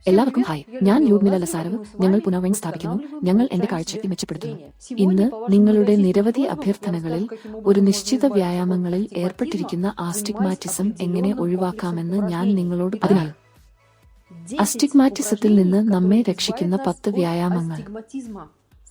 എല്ലാവർക്കും ഹായ്, ഞാൻ യൂഗ്മില ലസാരവ്. ഞങ്ങൾ പുനർവൈൻ സ്ഥാപിക്കുന്നു. ഞങ്ങൾ എന്റെ കാഴ്ചയ്ക്ക് മെച്ചപ്പെടുത്തുന്നു. ഇന്ന് നിങ്ങളുടെ നിരവധി അഭ്യർത്ഥനകളിൽ ഒരു നിശ്ചിത വ്യായാമങ്ങളിൽ ഏർപ്പെട്ടിരിക്കുന്ന ആസ്റ്റിഗ്മാറ്റിസം എങ്ങനെ ഒഴിവാക്കാമെന്ന് ഞാൻ നിങ്ങളോട് അതിനാൽ അസ്റ്റിഗ്മാറ്റിസത്തിൽ നിന്ന് നമ്മെ രക്ഷിക്കുന്ന 10 വ്യായാമങ്ങൾ.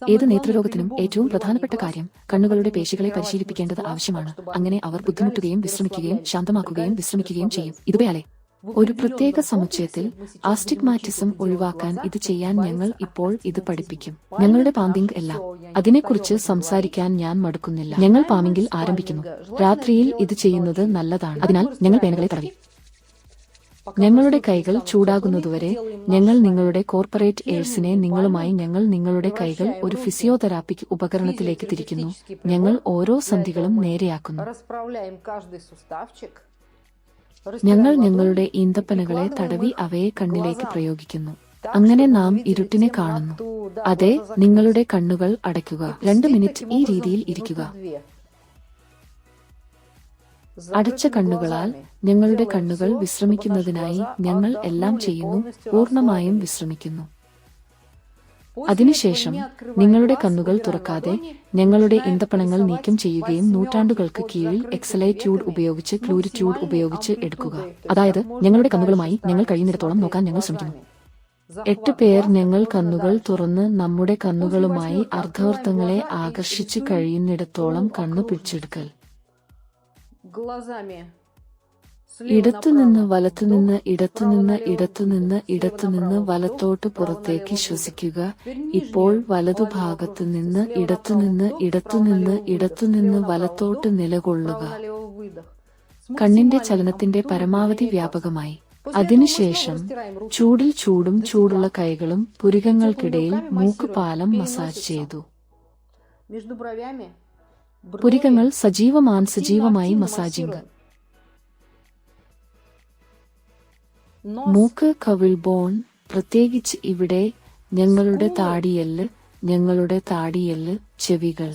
ഏത് നേത്രരോഗത്തിനും ഏറ്റവും പ്രധാനപ്പെട്ട കാര്യം കണ്ണുകളുടെ പേശികളെ പരിശീലിപ്പിക്കേണ്ടത് ആവശ്യമാണ്. അങ്ങനെ അവർ ബുദ്ധിമുട്ടുകയും വിശ്രമിക്കുകയും ശാന്തമാക്കുകയും വിശ്രമിക്കുകയും ചെയ്യും. ഇതുപോലെ ഒരു പ്രത്യേക സമുച്ചയത്തിൽ ആസ്റ്റിഗ്മാറ്റിസം ഒഴിവാക്കാൻ ഇത് ചെയ്യാൻ ഞങ്ങൾ ഇപ്പോൾ ഇത് പഠിപ്പിക്കും. ഞങ്ങളുടെ പാമ്പിംഗ് എല്ലാം അതിനെക്കുറിച്ച് സംസാരിക്കാൻ ഞാൻ മടുക്കുന്നില്ല. ഞങ്ങൾ പാമ്പിംഗിൽ ആരംഭിക്കുന്നു. രാത്രിയിൽ ഇത് ചെയ്യുന്നത് നല്ലതാണ്. അതിനാൽ ഞങ്ങൾ പേനകളെ തടവി ഞങ്ങളുടെ കൈകൾ ചൂടാകുന്നതുവരെ ഞങ്ങൾ നിങ്ങളുടെ കോർപ്പറേറ്റ് എയ്ഡ്സിനെ നിങ്ങളുമായി ഞങ്ങൾ നിങ്ങളുടെ കൈകൾ ഒരു ഫിസിയോതെറാപ്പിക് ഉപകരണത്തിലേക്ക് തിരിക്കുന്നു. ഞങ്ങൾ ഓരോ സന്ധികളും നേരെയാക്കുന്നു. ഞങ്ങൾ ഞങ്ങളുടെ ഈന്തപ്പനകളെ തടവി അവയെ കണ്ണിലേക്ക് പ്രയോഗിക്കുന്നു. അങ്ങനെ നാം ഇരുട്ടിനെ കാണുന്നു. അതെ, നിങ്ങളുടെ കണ്ണുകൾ അടയ്ക്കുക. 2 മിനിറ്റ് ഈ രീതിയിൽ ഇരിക്കുക. അടച്ച കണ്ണുകളാൽ ഞങ്ങളുടെ കണ്ണുകൾ വിശ്രമിക്കുന്നതിനായി ഞങ്ങൾ എല്ലാം ചെയ്യുന്നു, പൂർണ്ണമായും വിശ്രമിക്കുന്നു. അതിനുശേഷം നിങ്ങളുടെ കണ്ണുകൾ തുറക്കാതെ ഞങ്ങളുടെ ഈന്തപ്പനങ്ങൾ നീക്കം ചെയ്യുകയും നൂറ്റാണ്ടുകൾക്ക് കീഴിൽ എക്സലൈറ്റ്യൂഡ് ഉപയോഗിച്ച് ക്ലൂരിറ്റ്യൂഡ് ഉപയോഗിച്ച് എടുക്കുക. അതായത് ഞങ്ങളുടെ കണ്ണുകളുമായി ഞങ്ങൾ കഴിയുന്നിടത്തോളം നോക്കാൻ ഞങ്ങൾ ശ്രമിക്കുന്നു. 8 പേർ ഞങ്ങൾ കണ്ണുകൾ തുറന്ന് നമ്മുടെ കണ്ണുകളുമായി അർദ്ധവൃത്തങ്ങളെ ആകർഷിച്ച് കഴിയുന്നിടത്തോളം കണ്ണു പിടിച്ചെടുക്കൽ. ഇടത്തുനിന്ന് വലത്തുനിന്ന് ഇടത്തുനിന്ന് ഇടത്തുനിന്ന് ഇടത്തുനിന്ന് വലത്തോട്ട് പുറത്തേക്ക് ശ്വസിക്കുക. ഇപ്പോൾ വലതുഭാഗത്ത് നിന്ന് ഇടത്തുനിന്ന് ഇടത്തുനിന്ന് ഇടത്തുനിന്ന് വലത്തോട്ട് നിലകൊള്ളുക. കണ്ണിന്റെ ചലനത്തിന്റെ പരമാവധി വ്യാപകമായി. അതിനുശേഷം ചൂടിൽ ചൂടും ചൂടുള്ള കൈകളും പുരികങ്ങൾക്കിടയിൽ മൂക്ക് പാലം മസാജ് ചെയ്തു. പുരികങ്ങൾ സജീവമായി മസാജിംഗ്. മൂക്ക്, കവിൾ ബോൺ, പ്രത്യേകിച്ച് ഇവിടെ ഞങ്ങളുടെ താടിയെല്ല്, ചെവികൾ.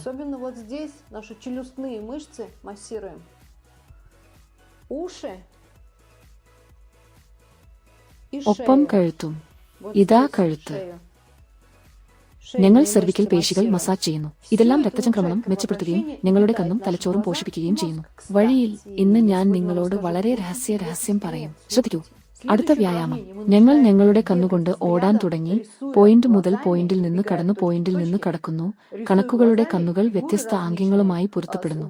ഒപ്പം കഴുത്തും. ഇതാ കഴുത്ത്. ഞങ്ങൾ സെർവിക്കൽ പേശികൾ മസാജ് ചെയ്യുന്നു. ഇതെല്ലാം രക്തചംക്രമണം മെച്ചപ്പെടുത്തുകയും ഞങ്ങളുടെ കണ്ണും തലച്ചോറും പോഷിപ്പിക്കുകയും ചെയ്യുന്നു. വഴിയിൽ ഇന്ന് ഞാൻ നിങ്ങളോട് വളരെ രഹസ്യം പറയും. ശ്രദ്ധിക്കൂ. അടുത്ത വ്യായാമം. ഞങ്ങൾ ഞങ്ങളുടെ കണ്ണുകൊണ്ട് ഓടാൻ തുടങ്ങി. പോയിന്റ് മുതൽ പോയിന്റിൽ നിന്ന് കടന്നു പോയിന്റിൽ നിന്ന് കടക്കുന്നു. കണക്കുകളുടെ കണ്ണുകൾ വ്യത്യസ്ത ആംഗ്യങ്ങളുമായി പൊരുത്തപ്പെടുന്നു.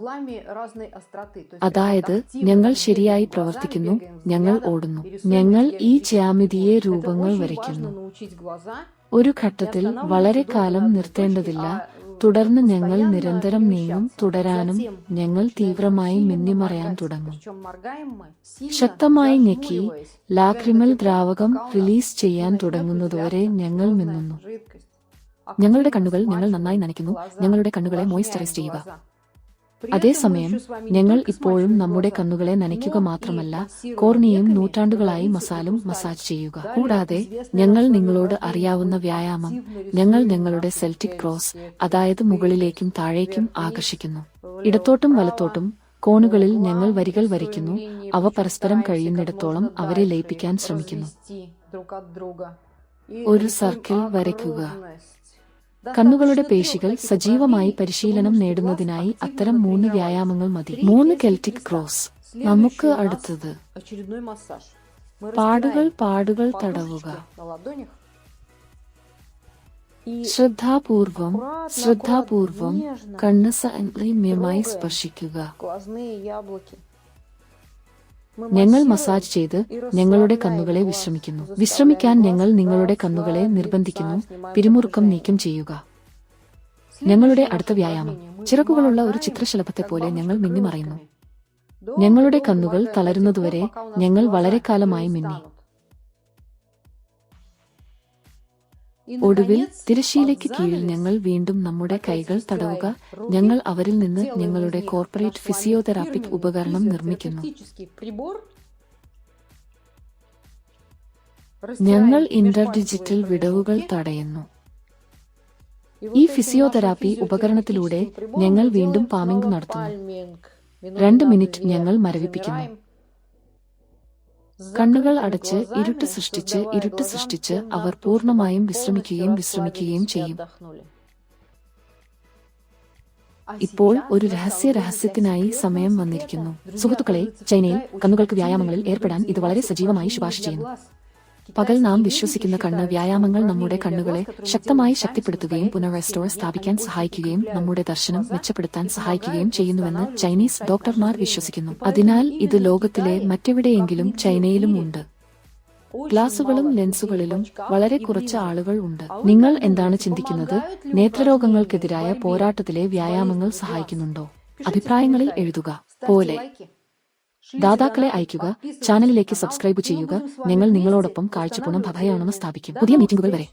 അതായത് ഞങ്ങൾ ശരിയായി പ്രവർത്തിക്കുന്നു. ഞങ്ങൾ ഓടുന്നു. ഞങ്ങൾ ഈ ജ്യാമിതീയ രൂപങ്ങൾ വരയ്ക്കുന്നു. ഒരു ഘട്ടത്തിൽ വളരെ കാലം നിർത്തേണ്ടതില്ല. തുടർന്ന് ഞങ്ങൾ നിരന്തരം നീങ്ങും. തുടരാനും ഞങ്ങൾ തീവ്രമായി മിന്നിമറയാൻ തുടങ്ങും. ശക്തമായി ഞെക്കി ലാക്രിമൽ ദ്രാവകം റിലീസ് ചെയ്യാൻ തുടങ്ങുന്നതുവരെ ഞങ്ങൾ മിന്നുന്നു. ഞങ്ങളുടെ കണ്ണുകൾ ഞങ്ങൾ നന്നായി നനയ്ക്കുന്നു. ഞങ്ങളുടെ കണ്ണുകളെ മോയ്സ്ചറൈസ് ചെയ്യുക. അതേസമയം ഞങ്ങൾ ഇപ്പോഴും നമ്മുടെ കണ്ണുകളെ നനയ്ക്കുക മാത്രമല്ല, കോർണിയയും നൂറ്റാണ്ടുകളായി മസാജ് ചെയ്യുക. കൂടാതെ ഞങ്ങൾ നിങ്ങളോട് അറിയാവുന്ന വ്യായാമം, ഞങ്ങൾ ഞങ്ങളുടെ സെൽറ്റിക് ക്രോസ്, അതായത് മുകളിലേക്കും താഴേക്കും ആകർഷിക്കുന്നു. ഇടത്തോട്ടും വലത്തോട്ടും കോണുകളിൽ ഞങ്ങൾ വരികൾ വരയ്ക്കുന്നു. അവ പരസ്പരം കഴിയുന്നിടത്തോളം അവരെ ലയിപ്പിക്കാൻ ശ്രമിക്കുന്നു. ഒരു സർക്കിൾ വരയ്ക്കുക. കണ്ണുകളുടെ പേശികൾ സജീവമായി പരിശീലനം നേടുന്നതിനായി അത്തരം 3 വ്യായാമങ്ങൾ മതി. 3 കെൽറ്റിക് ക്രോസ്. നമുക്ക് അടുത്തത് പാടുകൾ തടവുക. ശ്രദ്ധാപൂർവം കണ്ണ് സൗമ്യമായി സ്പർശിക്കുക. ഞങ്ങൾ മസാജ് ചെയ്ത് ഞങ്ങളുടെ കണ്ണുകളെ വിശ്രമിക്കാൻ ഞങ്ങൾ നിങ്ങളുടെ കണ്ണുകളെ നിർബന്ധിക്കുന്നു. പിരിമുറുക്കം നീക്കം ചെയ്യുക. ഞങ്ങളുടെ അടുത്ത വ്യായാമം. ചിറകുകളുള്ള ഒരു ചിത്രശലഭത്തെപ്പോലെ ഞങ്ങൾ മിന്നിമറയുന്നു. ഞങ്ങളുടെ കണ്ണുകൾ തളരുന്നതുവരെ ഞങ്ങൾ വളരെ കാലമായി മിന്നി. ഒടുവിൽ തിരശ്ശീലയ്ക്ക് കീഴിൽ ഞങ്ങൾ വീണ്ടും നമ്മുടെ കൈകൾ തടവുക. ഞങ്ങൾ അവരിൽ നിന്ന് ഞങ്ങളുടെ കോർപ്പറേറ്റ് ഫിസിയോതെറാപ്പിക് ഉപകരണം നിർമ്മിക്കുന്നു. ഞങ്ങൾ ഇന്റർഡിജിറ്റൽ വിടവുകൾ തടയുന്നു. ഈ ഫിസിയോതെറാപ്പി ഉപകരണത്തിലൂടെ ഞങ്ങൾ വീണ്ടും പാമിംഗ് നടത്തുന്നു. 2 മിനിറ്റ് ഞങ്ങൾ മരവിപ്പിക്കുന്നു. കണ്ണുകൾ അടച്ച് ഇരുട്ട് സൃഷ്ടിച്ച് അവർ പൂർണ്ണമായും വിശ്രമിക്കുകയും ചെയ്യും. ഇപ്പോൾ ഒരു രഹസ്യത്തിനായി സമയം വന്നിരിക്കുന്നു. സുഹൃത്തുക്കളെ, ചൈനയിൽ കണ്ണുകൾക്ക് വ്യായാമങ്ങളിൽ ഏർപ്പെടാൻ ഇത് വളരെ സജീവമായി ശുപാർശ ചെയ്യുന്നു. പകൽ നാം വിശ്വസിക്കുന്ന കണ്ണ് വ്യായാമങ്ങൾ നമ്മുടെ കണ്ണുകളെ ശക്തമായി ശക്തിപ്പെടുത്തുകയും പുനഃറെസ്റ്റോർ സ്ഥാപിക്കാൻ സഹായിക്കുകയും നമ്മുടെ ദർശനം മെച്ചപ്പെടുത്താൻ സഹായിക്കുകയും ചെയ്യുന്നുവെന്ന് ചൈനീസ് ഡോക്ടർമാർ വിശ്വസിക്കുന്നു. അതിനാൽ ഇത് ലോകത്തിലെ മറ്റെവിടെയെങ്കിലും ചൈനയിലും ഉണ്ട്. ഗ്ലാസുകളും ലെൻസുകളിലും വളരെ കുറച്ച് ആളുകൾ ഉണ്ട്. നിങ്ങൾ എന്താണ് ചിന്തിക്കുന്നത്? നേത്രരോഗങ്ങൾക്കെതിരായ പോരാട്ടത്തിലെ വ്യായാമങ്ങൾ സഹായിക്കുന്നുണ്ടോ? അഭിപ്രായങ്ങളിൽ എഴുതുക. പോലെ ദാതാക്കളെ അയയ്ക്കുക, ചാനലിലേക്ക് സബ്സ്ക്രൈബ് ചെയ്യുക. ഞങ്ങൾ നിങ്ങളോടൊപ്പം കാഴ്ചപ്പുണം ഭഭയാണെന്ന് സ്ഥാപിക്കും. പുതിയ മീറ്റിംഗുകൾ വരെ.